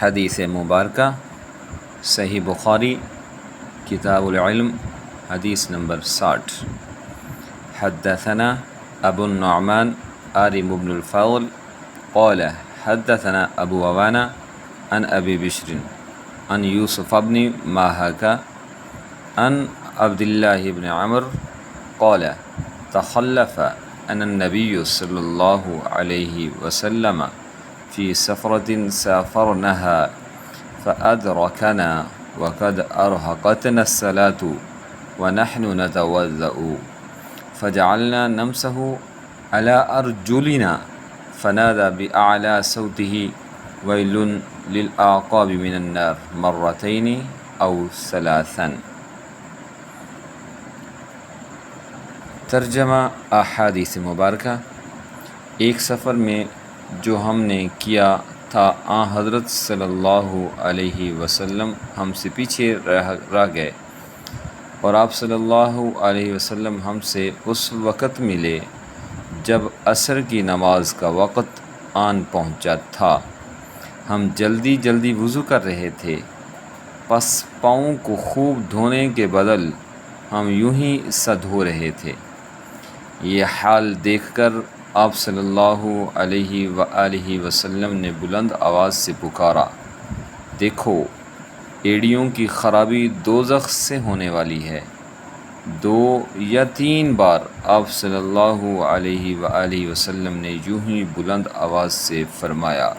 حدیث مبارکہ صحیح بخاری کتاب العلم حدیث نمبر 60۔ حدثنا ابو النعمان آرم بن الفضل قال حدثنا ابو عوانہ عن ابی بشر عن یوسف بن ماہکہ عن عبد اللہ بن عمر قال تخلف عن النبی صلی اللہ علیہ وسلم فی سفرۃ سافرنها فأدركنا وقد أرهقتنا الصلاة ونحن نتوضأ فجعلنا نمسح على أرجلنا فنادى بأعلى صوته ويل للأعقاب من النار مرتين أو ثلاثا۔ ترجمہ احادیث مبارکہ۔ ایک سفر میں جو ہم نے کیا تھا آن حضرت صلی اللہ علیہ وسلم ہم سے پیچھے رہ گئے اور آپ صلی اللہ علیہ وسلم ہم سے اس وقت ملے جب عصر کی نماز کا وقت آن پہنچا تھا۔ ہم جلدی جلدی وضو کر رہے تھے، پس پاؤں کو خوب دھونے کے بدل ہم یوں ہی سا دھو رہے تھے۔ یہ حال دیکھ کر آپ صلی اللہ علیہ وآلہ وسلم نے بلند آواز سے پکارا، دیکھو ایڑیوں کی خرابی دوزخ سے ہونے والی ہے۔ 2 یا 3 بار آپ صلی اللہ علیہ وآلہ وسلم نے یوں ہی بلند آواز سے فرمایا۔